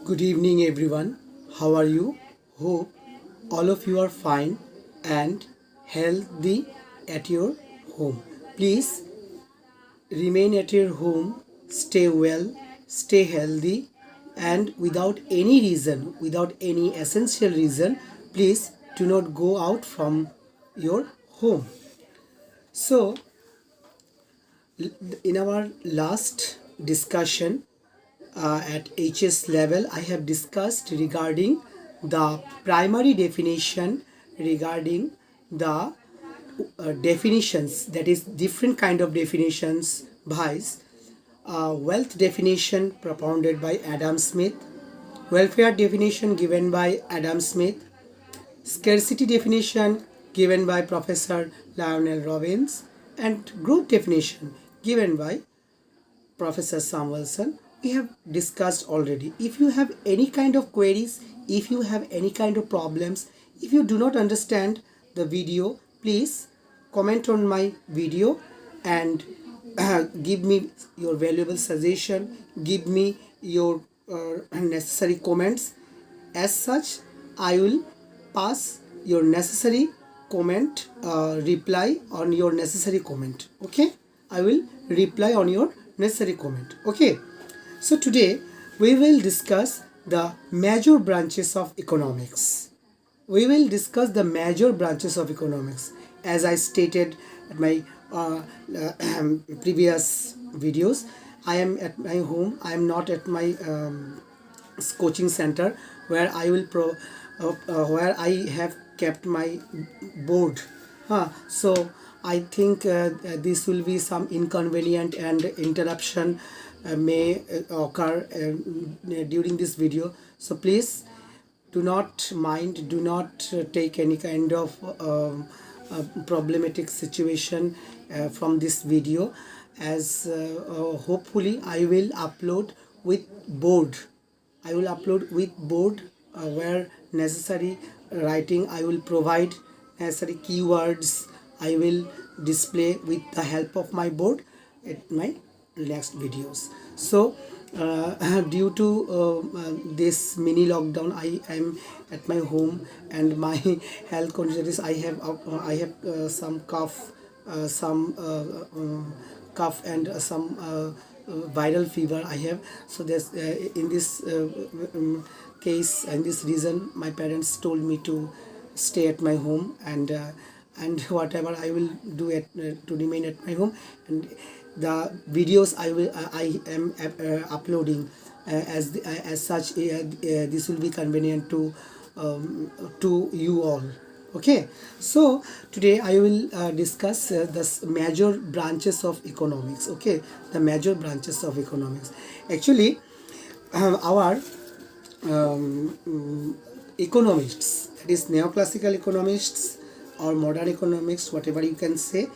Good evening, everyone. How are you? Hope all of you are fine and healthy at your home. Please remain at your home, stay well, stay healthy, and without any reason, without any essential reason, please do not go out from your home. So, in our last discussion, at HS level, I have discussed regarding the primary definition, regarding the definitions, that is different kind of definitions by wealth definition propounded by Adam Smith, welfare definition given by Adam Smith, scarcity definition given by Professor Lionel Robbins, and growth definition given by Professor Samuelson. We have discussed already. If you have any kind of queries, if you have any kind of problems, if you do not understand the video, please comment on my video and give me your valuable suggestion, give me your necessary comments. As such, I will pass your necessary comment, reply on your necessary comment. Okay, I will reply on your necessary comment. Okay, so today we will discuss the major branches of economics. We will discuss the major branches of economics. As I stated at my previous videos, I am at my home. I am not at my coaching center where I will where I have kept my board. So I think this will be some inconvenient and interruption may occur during this video. So please do not mind, do not take any kind of problematic situation from this video, as hopefully I will upload with board. I will upload with board where necessary writing I will provide, necessary keywords I will display with the help of my board at my next videos. So due to this mini lockdown, I am at my home and my health condition is I have some cough, cough and some viral fever I have. So there's in this case and this reason my parents told me to stay at my home, and whatever I will do to remain at my home, and the videos I am uploading as such, this will be convenient to you all. Okay, so today I will discuss the major branches of economics. Okay, the major branches of economics. Actually, our economists, that is neoclassical economists or modern economics, whatever you can say,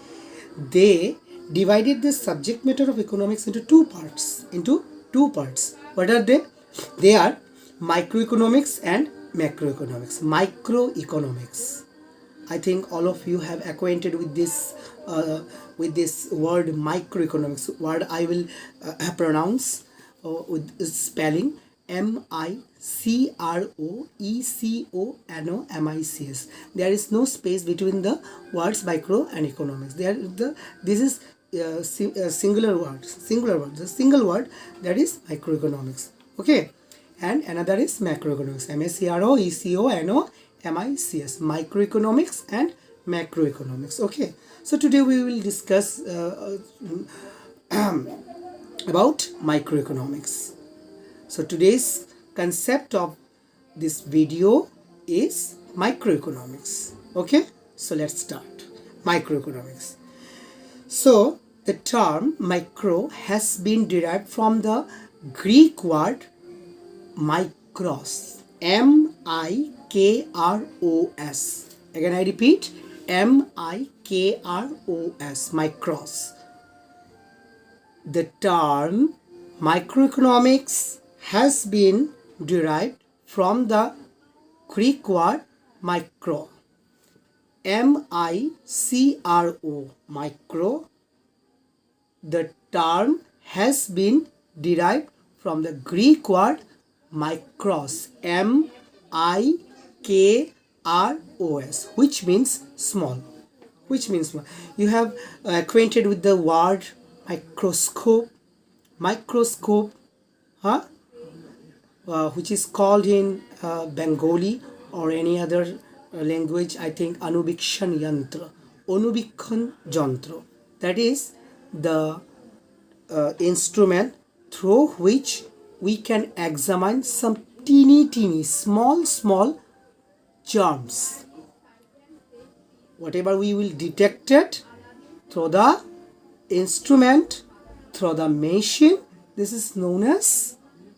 they divided the subject matter of economics into two parts. What are they? They are microeconomics and macroeconomics. Microeconomics, I think all of you have acquainted with this word microeconomics. Word I will pronounce with spelling microeconomics. There is no space between the words micro and economics. This is singular word. The single word, that is microeconomics. Okay, and another is macroeconomics. MacroEconomics. Microeconomics and macroeconomics. Okay, so today we will discuss about microeconomics. So today's concept of this video is microeconomics. Okay, so let's start. Microeconomics. So the term micro has been derived from the Greek word micros. M-I-K-R-O-S. Again I repeat, M-I-K-R-O-S. Micros. The term microeconomics has been derived from the Greek word micro. M-I-C-R-O. Micro. The term has been derived from the Greek word Micros, Mikros, which means small. Which means small. You have acquainted with the word microscope. Microscope, huh? Which is called in Bengali or any other language, I think Anubikshan Yantra. Anubikshan Jantra. That is the instrument through which we can examine some teeny small germs. Whatever we will detect it through the instrument, through the machine, this is known as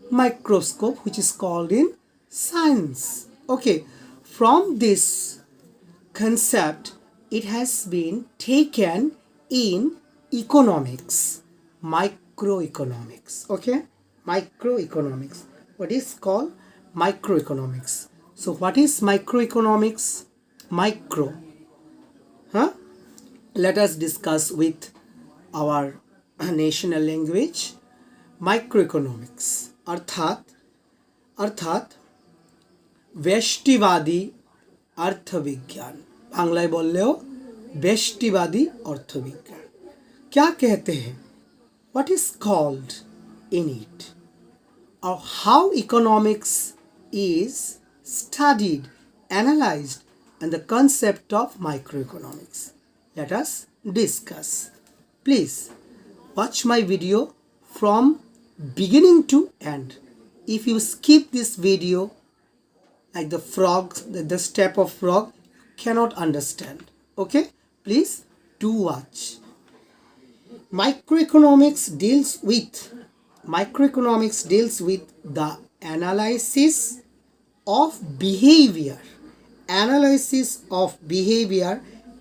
microscope, which is called in science. Okay, from this concept, it has been taken in economics, microeconomics. Okay, microeconomics. What is called microeconomics? So what is microeconomics? Micro, huh? Let us discuss with our national language. Microeconomics अर्थात व्यष्टिवादी अर्थविज्ञान, बांग्लाয় बोललेও व्यष्टिवादी अर्थविज्ञान। क्या कहते हैं? What is called in it, or how economics is studied, analyzed, and the concept of microeconomics. Let us discuss. Please watch my video from beginning to end. If you skip this video like the frog, the step of frog, cannot understand. Okay, please do watch. Microeconomics deals with the analysis of behavior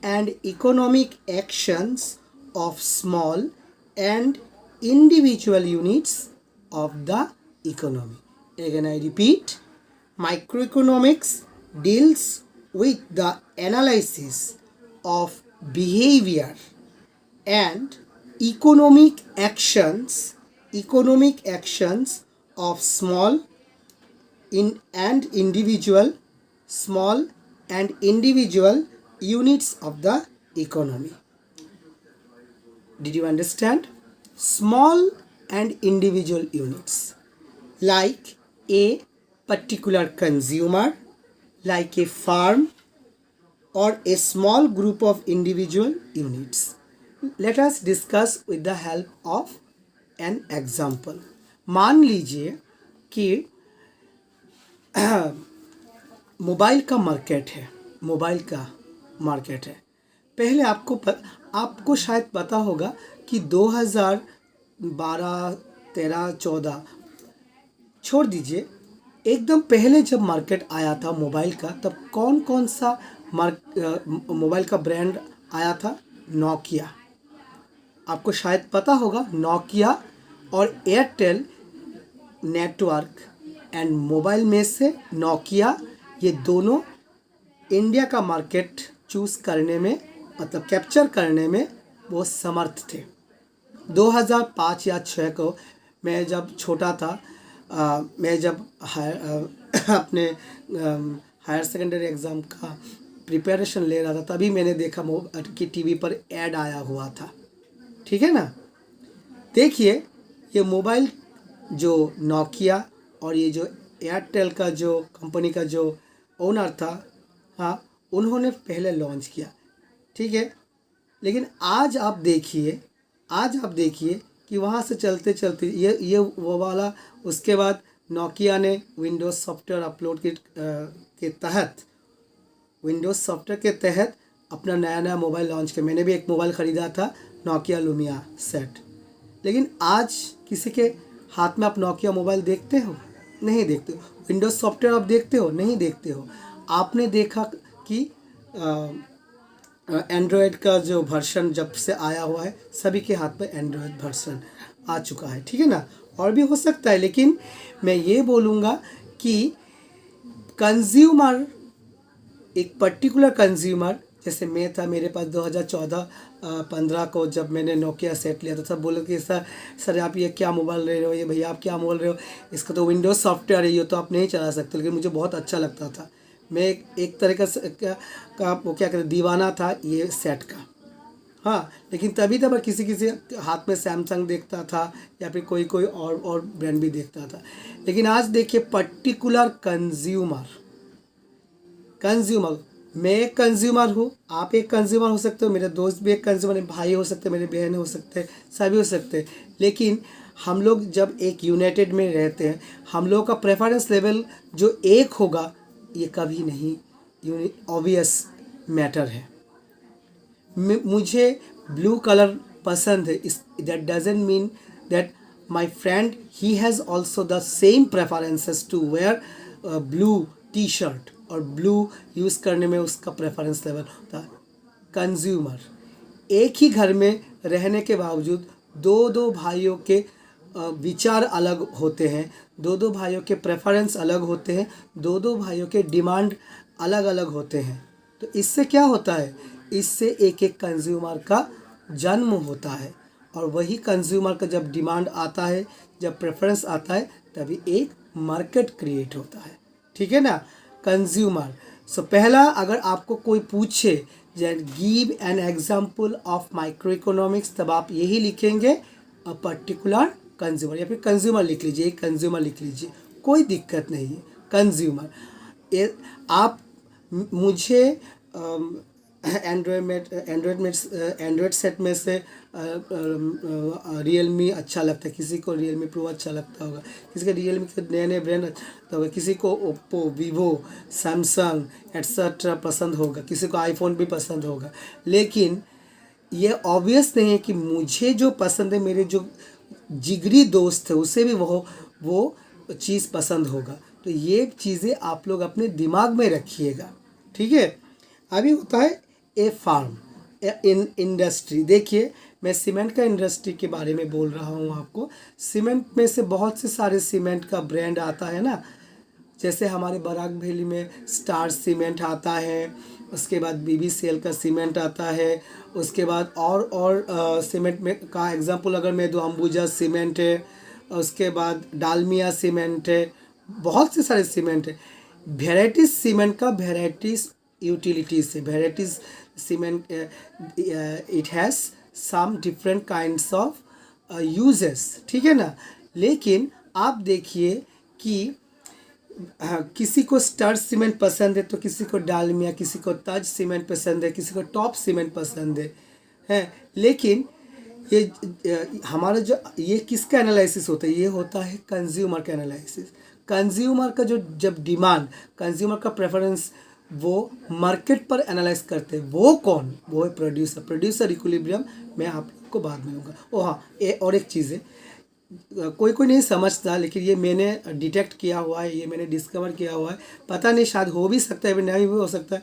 and economic actions of small and individual units of the economy. Again I repeat, microeconomics deals with the analysis of behavior and economic actions of small and individual units of the economy. Did you understand? Small and individual units, like a particular consumer, like a farm, or a small group of individual units. Let us discuss with the help of an example. मान लीजिए कि mobile का market है। पहले आपको शायद पता होगा कि 2012, 13, 14 छोड़ दीजिए, एकदम पहले जब मार्केट आया था मोबाइल का, तब कौन सा मोबाइल का ब्रांड आया था? नोकिया। आपको शायद पता होगा, नोकिया और एयरटेल नेटवर्क एंड मोबाइल में से नोकिया, ये दोनों इंडिया का मार्केट चूज़ करने में, मतलब कैप्चर करने में वो समर्थ थे। 2005 या 6 को मैं जब छोटा था, मैं जब अपने हायर सेकेंडरी एग्ज़ाम का प्रिपरेशन ले रहा था, तभी मैंने देखा कि टीवी पर ऐड आया हुआ था। ठीक है ना? देखिए, ये मोबाइल जो नोकिया और ये जो एयरटेल का जो कंपनी का जो ओनर था, हाँ, उन्होंने पहले लॉन्च किया। ठीक है, लेकिन आज आप देखिए कि वहाँ से चलते ये वो वाला, उसके बाद नोकिया ने Windows software upload Windows software के तहत अपना नया मोबाइल लॉन्च किया। मैंने भी एक मोबाइल ख़रीदा था, नोकिया लुमिया सेट। लेकिन आज किसी के हाथ में आप नोकिया मोबाइल देखते हो? नहीं देखते हो। विंडोज़ सॉफ्टवेयर आप देखते हो? नहीं देखते हो। आपने देखा कि एंड्रॉयड का जो वर्जन जब से आया हुआ है, सभी के हाथ में एंड्रॉयड वर्जन आ चुका है। ठीक है ना? और भी हो सकता है, लेकिन मैं ये बोलूँगा कि कंज्यूमर, एक पर्टिकुलर कंज्यूमर, जैसे मैं था, मेरे पास 2014 2015 को जब मैंने नोकिया सेट लिया तो सब बोले कि सर आप ये क्या मोबाइल ले रहे हो, ये भैया आप क्या मोबाइल रहे हो, इसका तो विंडोज़ सॉफ्टवेयर है, ये तो आप नहीं चला सकते। लेकिन मुझे बहुत अच्छा लगता था। मैं एक तरह का वो क्या कहते दीवाना था ये सेट का। हाँ, लेकिन तभी तब किसी किसी हाथ में सैमसंग देखता था या फिर कोई कोई और ब्रांड भी देखता था। लेकिन आज देखिए पर्टिकुलर कंज्यूमर मैं एक कंज्यूमर हूँ, आप एक कंज्यूमर हो सकते हो, मेरे दोस्त भी एक कंज्यूमर है, भाई हो सकते हैं, मेरे बहन हो सकते हैं, सभी हो सकते हैं। लेकिन हम लोग जब एक यूनाइटेड में रहते हैं, हम लोग का प्रेफरेंस लेवल जो एक होगा ये कभी नहीं ऑब्वियस मैटर है। मुझे ब्लू कलर पसंद है, इस that doesn't mean that my friend he has also the same preferences to wear blue T shirt और ब्लू यूज़ करने में उसका प्रेफरेंस लेवल होता है। कंज्यूमर एक ही घर में रहने के बावजूद दो भाइयों के विचार अलग होते हैं, दो भाइयों के प्रेफरेंस अलग होते हैं, दो भाइयों के डिमांड अलग अलग होते हैं। तो इससे क्या होता है, इससे एक एक कंज्यूमर का जन्म होता है और वही कंज्यूमर का जब डिमांड आता है, जब प्रेफरेंस आता है, तभी एक मार्केट क्रिएट होता है। ठीक है ना, कंज्यूमर। सो पहला अगर आपको कोई पूछे give an example of micro economics, तब आप यही लिखेंगे अ पर्टिकुलर कंज्यूमर, या फिर कंज्यूमर लिख लीजिए, कंज्यूमर लिख लीजिए, कोई दिक्कत नहीं है। कंज्यूमर आप मुझे एंड्रॉयड सेट में से रियलमी अच्छा लगता है, किसी को रियलमी प्रो अच्छा लगता होगा, किसी को रियलमी के नए नए ब्रांड अच्छा होगा, किसी को ओप्पो, वीवो, सैमसंग एट्सेट्रा पसंद होगा, किसी को आईफोन भी पसंद होगा। लेकिन ये ऑब्वियस नहीं है कि मुझे जो पसंद है, मेरे जो जिगरी दोस्त है उसे भी वो चीज़ पसंद होगा। तो ये चीज़ें आप लोग अपने दिमाग में रखिएगा। ठीक है, अभी होता है ए फार्म इन इंडस्ट्री। देखिए मैं सीमेंट का इंडस्ट्री के बारे में बोल रहा हूँ आपको। सीमेंट में से बहुत से सारे सीमेंट का ब्रांड आता है ना, जैसे हमारे बराक वैली में स्टार सीमेंट आता है, उसके बाद BBCL का सीमेंट आता है, उसके बाद और सीमेंट में का एग्जांपल अगर मैं दूँ, अंबुजा सीमेंट है, उसके बाद डालमिया सीमेंट है, बहुत से सारे सीमेंट है। वेराइटीज सीमेंट का वेराइटीज यूटिलिटीज है, varieties cement it has some different kinds of uses. ठीक है ना, लेकिन आप देखिए कि किसी को स्टार सीमेंट पसंद है तो किसी को डालमिया, किसी को ताज सीमेंट पसंद है, किसी को टॉप सीमेंट पसंद है। लेकिन ये हमारा जो ये किसका एनालिसिस होता है, ये होता है कंज्यूमर का एनालिसिस। कंज्यूमर का जो जब डिमांड, कंज्यूमर का प्रेफरेंस वो मार्केट पर एनालाइज करते हैं, वो कौन, वो है प्रोड्यूसर इक्विलिब्रियम। मैं आप लोग को बाद में दूंगा। ओ हाँ, और एक चीज़ है, कोई नहीं समझता, लेकिन ये मैंने डिटेक्ट किया हुआ है, ये मैंने डिस्कवर किया हुआ है, पता नहीं शायद हो भी सकता है, नहीं भी हो सकता है।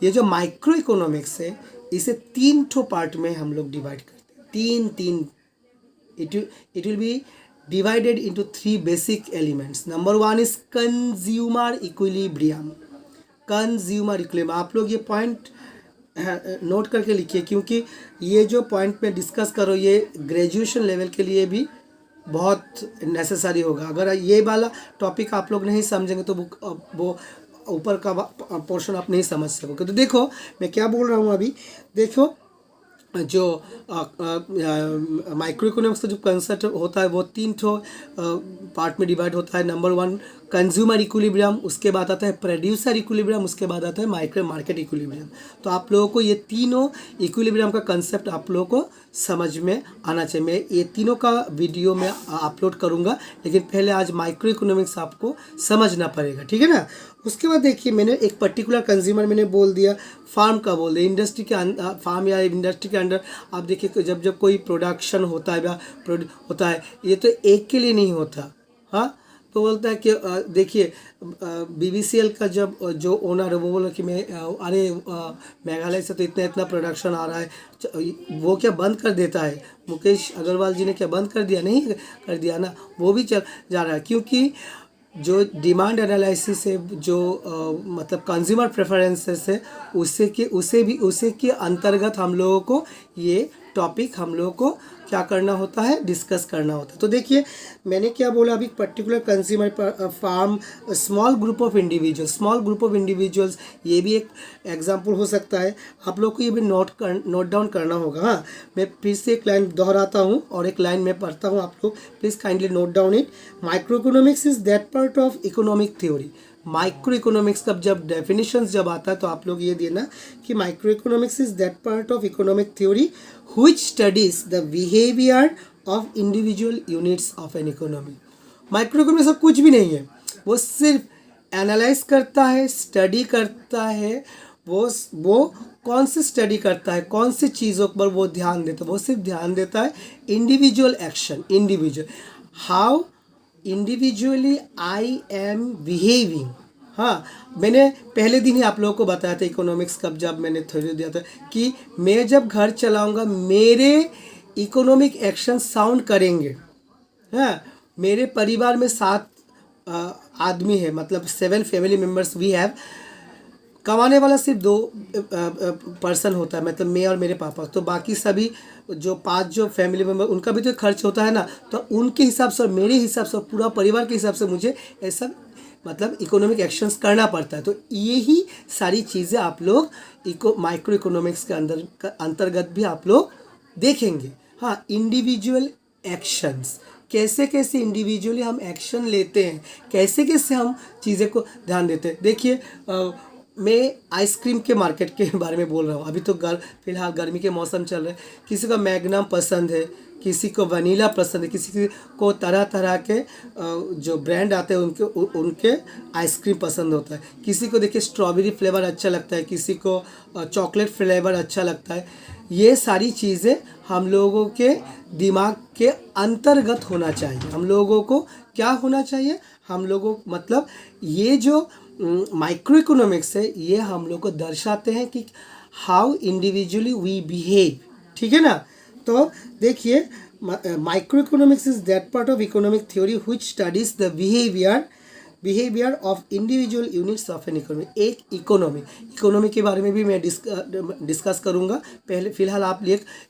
ये जो माइक्रो इकोनॉमिक्स है, इसे 3 ठो पार्ट में हम लोग डिवाइड करते हैं। तीन it will be divided into 3 basic elements. Number 1 is consumer equilibrium. Consumer equilibrium, आप लोग ये पॉइंट नोट करके लिखिए, क्योंकि ये जो पॉइंट में डिस्कस करो ये ग्रेजुएशन लेवल के लिए भी बहुत नेसेसरी होगा। अगर ये वाला टॉपिक आप लोग नहीं समझेंगे तो वो ऊपर का पोर्शन आप नहीं समझ सकोगे। तो देखो मैं क्या बोल रहा हूँ अभी, देखो जो माइक्रो इकोनॉमिक्स का जो कंसेप्ट होता है वो 3 ठो पार्ट में डिवाइड होता है। नंबर 1 कंज्यूमर इक्विलिब्रियम, उसके बाद आता है प्रोड्यूसर इक्विलिब्रियम, उसके बाद आता है माइक्रो मार्केट इक्विलिब्रियम। तो आप लोगों को ये तीनों इक्विलिब्रियम का कंसेप्ट आप लोगों को समझ में आना चाहिए। मैं ये तीनों का वीडियो में अपलोड करूँगा, लेकिन पहले आज माइक्रो इकोनॉमिक्स आपको समझना पड़ेगा। ठीक है ना, उसके बाद देखिए मैंने एक पर्टिकुलर कंज्यूमर मैंने बोल दिया, फार्म का बोल दिया, इंडस्ट्री के फार्म या इंडस्ट्री के अंडर आप देखिए जब कोई प्रोडक्शन होता है या होता है, ये तो एक के लिए नहीं होता। हाँ, तो बोलता है कि देखिए BBCL का जब जो ओनर है वो बोला कि मैं अरे मेघालय से तो इतना प्रोडक्शन आ रहा है, वो क्या बंद कर देता है? मुकेश अग्रवाल जी ने क्या बंद कर दिया? नहीं कर दिया ना, वो भी चल जा रहा है, क्योंकि जो डिमांड एनालिसिस है, जो मतलब कंज्यूमर प्रेफरेंसेस है, उसे के अंतर्गत हम लोगों को ये टॉपिक हम लोगों को क्या करना होता है, डिस्कस करना होता है। तो देखिए मैंने क्या बोला अभी, particular consumer firm, small group of individuals, ये भी एक एग्जांपल हो सकता है। आप लोग को ये भी नोट डाउन करना होगा। हाँ, मैं फिर से एक लाइन दोहराता हूँ और एक लाइन में पढ़ता हूँ, आप लोग please kindly note down it. Micro economics is that part of economic theory. Micro economics का जब डेफिनेशंस जब आता है तो आप लोग ये देना कि micro economics is that part of economic theory which studies the behavior of individual units of an economy। Micro economics सब कुछ भी नहीं है, वो सिर्फ एनालाइज करता है, स्टडी करता है। वो कौन से स्टडी करता है, कौन सी चीज़ों पर वो ध्यान देता है, वो सिर्फ ध्यान देता है individual action, individual how individually I am behaving. हाँ, मैंने पहले दिन ही आप लोगों को बताया था इकोनॉमिक्स का, जब मैंने थ्योरी दिया था कि मैं जब घर चलाऊंगा मेरे इकोनॉमिक एक्शन साउंड करेंगे। हाँ, मेरे परिवार में 7 आदमी है, मतलब 7 फैमिली मेम्बर्स वी हैव। कमाने वाला सिर्फ 2 पर्सन होता है, मतलब मैं और मेरे पापा। तो बाकी सभी जो 5 जो फैमिली मेम्बर, उनका भी तो खर्च होता है ना। तो उनके हिसाब से और मेरे हिसाब से, पूरा परिवार के हिसाब से मुझे ऐसा मतलब इकोनॉमिक एक्शंस करना पड़ता है। तो यही सारी चीज़ें आप लोग माइक्रो इकोनॉमिक्स के अंतर्गत भी आप लोग देखेंगे। हाँ, इंडिविजुअल एक्शंस, कैसे कैसे इंडिविजुअली हम एक्शन लेते हैं, कैसे कैसे हम चीज़ें को ध्यान देते हैं। देखिए मैं आइसक्रीम के मार्केट के बारे में बोल रहा हूँ। अभी तो फिलहाल गर्मी के मौसम चल रहे हैं। किसी को मैग्नम पसंद है, किसी को वनीला पसंद है, किसी को तरह तरह के जो ब्रांड आते हैं उनके आइसक्रीम पसंद होता है। किसी को देखिए स्ट्रॉबेरी फ्लेवर अच्छा लगता है, किसी को चॉकलेट फ्लेवर अच्छा लगता है। ये सारी चीज़ें हम लोगों के दिमाग के अंतर्गत होना चाहिए। हम लोगों को क्या होना चाहिए, हम लोगों मतलब ये जो माइक्रो इकोनॉमिक्स है, ये हम लोग को दर्शाते हैं कि हाउ इंडिविजुअली वी बिहेव। ठीक है ना। तो देखिए micro economics is that part of economic theory which studies the behaviour of individual units of an economy. एक इकोनॉमी के बारे में भी मैं डिस्कस करूंगा। पहले फिलहाल आप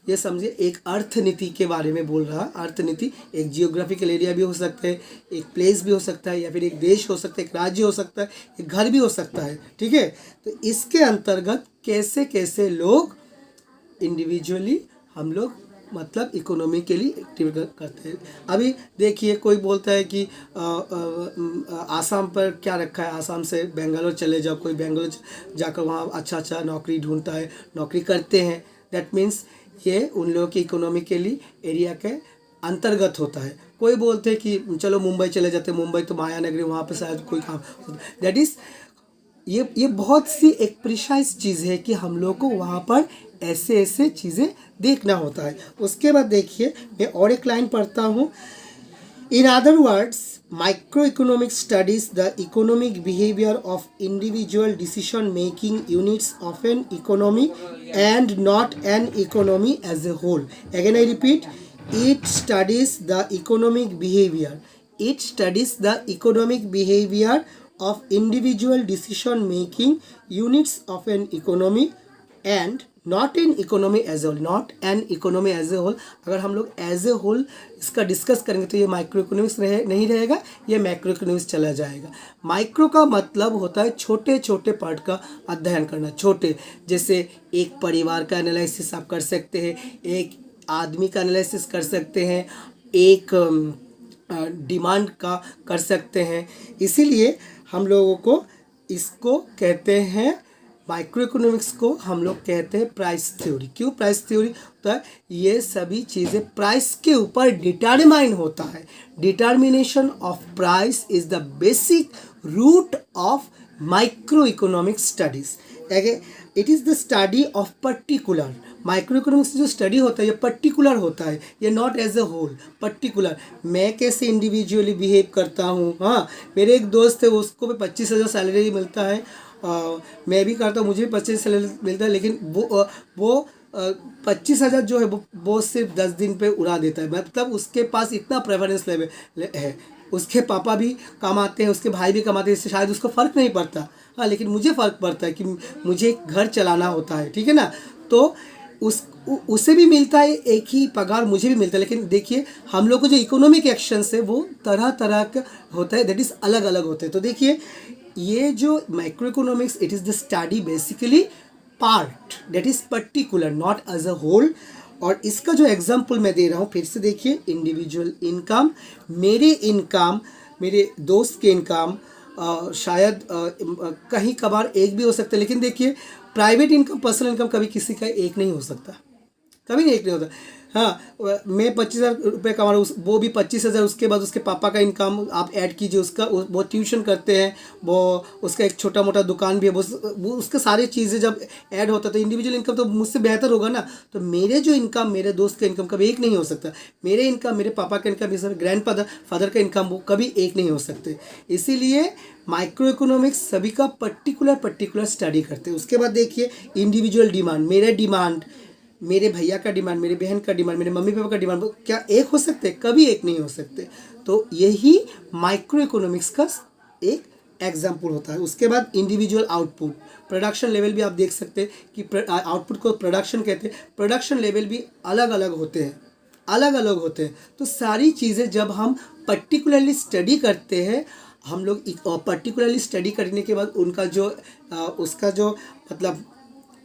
ये समझिए, एक अर्थनीति के बारे में बोल रहा। अर्थनीति एक जियोग्राफिकल एरिया भी हो सकता है, एक प्लेस भी हो सकता है, या फिर एक देश हो सकता है, एक राज्य हो सकता है, एक घर भी हो सकता है। ठीक है। तो इसके अंतर्गत कैसे कैसे लोग इंडिविजुअली हम लोग मतलब इकोनॉमी के लिए एक्टिविटी करते हैं। अभी देखिए कोई बोलता है कि आसाम पर क्या रखा है, आसाम से बेंगलोर चले जाओ। कोई बेंगलोर जाकर वहाँ अच्छा नौकरी ढूंढता है, नौकरी करते हैं। दैट मीन्स ये उन लोगों की इकोनॉमी के लिए एरिया के अंतर्गत होता है। कोई बोलते हैं कि चलो मुंबई चले जाते हैं, मुंबई तो माया नगरी, वहाँ पर शायद कोई काम। दैट इज़ ये बहुत सी एक प्रिसाइज चीज़ है कि हम लोग को वहाँ पर ऐसे ऐसे चीज़ें देखना होता है। उसके बाद देखिए मैं और एक लाइन पढ़ता हूँ। In other words microeconomic studies the economic behaviour of individual decision making units of an economy and not an economy as a whole. Again I repeat, it studies the economic behaviour of individual decision making units of an economy and not an economy as a whole, not an economy as a whole। अगर हम लोग as a whole इसका discuss करेंगे तो ये micro economics नहीं रहेगा, ये मैक्रो इकोनॉमिक्स चला जाएगा। माइक्रो का मतलब होता है छोटे छोटे पार्ट का अध्ययन करना। छोटे, जैसे एक परिवार का एनालिसिस आप कर सकते हैं, एक आदमी का एनालिसिस कर सकते हैं, एक डिमांड का कर सकते हैं। इसीलिए हम लोगों को इसको कहते हैं, माइक्रो इकोनॉमिक्स को हम लोग कहते हैं प्राइस थ्योरी। क्यों प्राइस थ्योरी होता है? ये सभी चीज़ें प्राइस के ऊपर डिटरमाइन होता है। Determination of price is the basic root of microeconomic studies. It is the study of particular. Microeconomics जो स्टडी होता है ये पर्टिकुलर होता है, ये not as a whole. Particular, मैं कैसे इंडिविजुअली बिहेव करता हूँ। हाँ, मेरे एक दोस्त है, उसको भी 25,000 सैलरी मिलता है, मैं भी करता हूँ, मुझे भी 25 सैलरी मिलता है, लेकिन वो 25,000 जो है वो सिर्फ 10 दिन पे उड़ा देता है। मतलब उसके पास इतना प्रेफरेंस लेवल है। उसके पापा भी कमाते हैं, उसके भाई भी कमाते हैं, इससे शायद उसको फ़र्क नहीं पड़ता। हाँ, लेकिन मुझे फ़र्क पड़ता है कि मुझे एक घर चलाना होता है, ठीक है ना। तो उसे भी मिलता है एक ही पगार, मुझे भी मिलता है। लेकिन देखिए हम लोग को जो इकोनॉमिक एक्शंस है वो तरह तरह का होता है, दैट इज़ अलग अलग होते हैं। तो देखिए ये जो microeconomics, it is the study basically part that is particular, not as a whole. और इसका जो एग्जाम्पल मैं दे रहा हूँ, फिर से देखिए, इंडिविजुअल इनकम, मेरे इनकम, मेरे दोस्त के इनकम, शायद कहीं कभार एक भी हो सकता है। लेकिन देखिए प्राइवेट इनकम, पर्सनल इनकम कभी किसी का एक नहीं हो सकता, कभी नहीं एक नहीं होता। हाँ, मैं 25,000 रुपये कमा रहा हूँ, वो भी 25,000, उसके बाद उसके पापा का इनकम आप ऐड कीजिए, उसका वो ट्यूशन करते हैं, वो उसका एक छोटा मोटा दुकान भी है, वो उसके सारी चीज़ें जब ऐड होता है तो इंडिविजुअल इनकम तो मुझसे बेहतर होगा ना। तो मेरे जो इनकम, मेरे दोस्त का इनकम कभी एक नहीं हो सकता। मेरे इनकम, मेरे पापा का इनकम, मेरे ग्रैंड फादर का इनकम, वो कभी एक नहीं हो सकते। इसीलिए माइक्रो इकोनॉमिक्स सभी का पर्टिकुलर स्टडी करते हैं। उसके बाद देखिए इंडिविजुअल डिमांड, मेरा डिमांड, मेरे भैया का डिमांड, मेरे बहन का डिमांड, मेरे मम्मी पापा का डिमांड, क्या एक हो सकते? कभी एक नहीं हो सकते। तो यही माइक्रो इकोनॉमिक्स का एक एग्जाम्पल होता है। उसके बाद इंडिविजुअल आउटपुट, प्रोडक्शन लेवल भी आप देख सकते हैं कि आउटपुट को प्रोडक्शन कहते हैं। प्रोडक्शन लेवल भी अलग अलग होते हैं, अलग अलग होते हैं। तो सारी चीज़ें जब हम पर्टिकुलरली स्टडी करते हैं, हम लोग पर्टिकुलरली स्टडी करने के बाद उनका जो उसका जो मतलब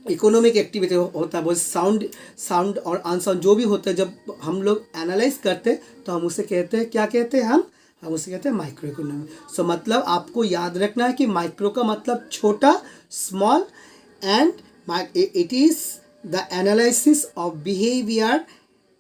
इकोनॉमिक एक्टिविटी होता है, वो साउंड और अनसाउंड जो भी होता है, जब हम लोग एनालाइज करते हैं तो हम उसे कहते हैं, क्या कहते हैं, हम उसे कहते हैं माइक्रो इकोनॉमी। सो मतलब आपको याद रखना है कि माइक्रो का मतलब छोटा, small, and it is the analysis of behaviour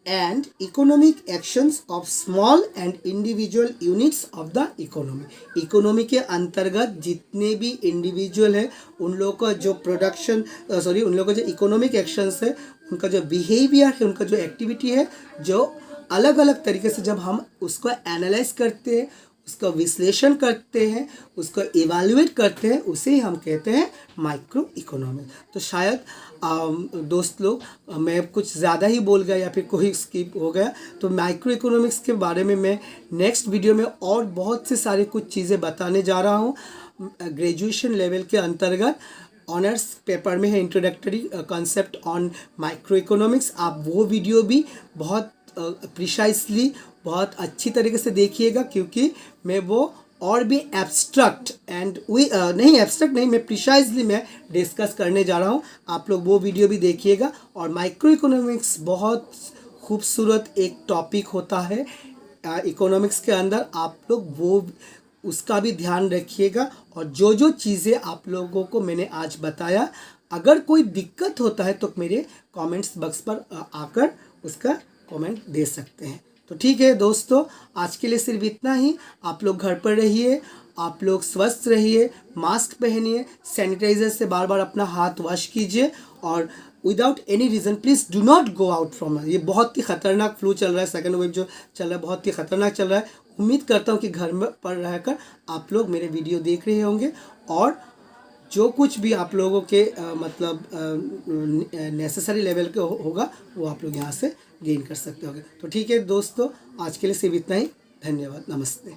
and economic actions of small and individual units of the economy। Economy के अंतर्गत जितने भी इंडिविजुअल है उन लोगों का जो उन लोगों का जो इकोनॉमिक एक्शंस है, उनका जो बिहेवियर है, उनका जो एक्टिविटी है, जो अलग अलग तरीके से जब हम उसको एनालाइज करते हैं, उसका विश्लेषण करते हैं, उसको इवैल्यूएट करते हैं, उसे ही हम कहते हैं माइक्रो इकोनॉमी। तो शायद दोस्त लोग मैं कुछ ज़्यादा ही बोल गया या फिर कोई स्किप हो गया, तो माइक्रो इकोनॉमिक्स के बारे में मैं नेक्स्ट वीडियो में और बहुत से सारे कुछ चीज़ें बताने जा रहा हूँ। ग्रेजुएशन लेवल के अंतर्गत ऑनर्स पेपर में है introductory concept on micro economics. आप वो वीडियो भी बहुत प्रिसाइसली, बहुत अच्छी तरीके से देखिएगा, क्योंकि मैं वो और भी एब्स्ट्रैक्ट नहीं, मैं प्रिसाइसली मैं डिस्कस करने जा रहा हूँ। आप लोग वो वीडियो भी देखिएगा। और माइक्रो इकोनॉमिक्स बहुत खूबसूरत एक टॉपिक होता है इकोनॉमिक्स के अंदर। आप लोग वो उसका भी ध्यान रखिएगा। और जो जो चीज़ें आप लोगों को मैंने आज बताया, अगर कोई दिक्कत होता है तो मेरे कमेंट्स बॉक्स पर आकर उसका कमेंट दे सकते हैं। तो ठीक है दोस्तों, आज के लिए सिर्फ इतना ही। आप लोग घर पर रहिए, आप लोग स्वस्थ रहिए, मास्क पहनिए, सैनिटाइजर से बार बार अपना हाथ वॉश कीजिए, और without any reason please do not go out from. ये बहुत ही ख़तरनाक फ्लू चल रहा है, सेकेंड वेव जो चल रहा है बहुत ही ख़तरनाक चल रहा है। उम्मीद करता हूँ कि घर में पर रहकर आप लोग मेरे वीडियो देख रहे होंगे, और जो कुछ भी आप लोगों के नेसेसरी लेवल के होगा वो आप लोग यहाँ से गेन कर सकते होंगे। तो ठीक है दोस्तों, आज के लिए सिर्फ इतना ही। धन्यवाद, नमस्ते।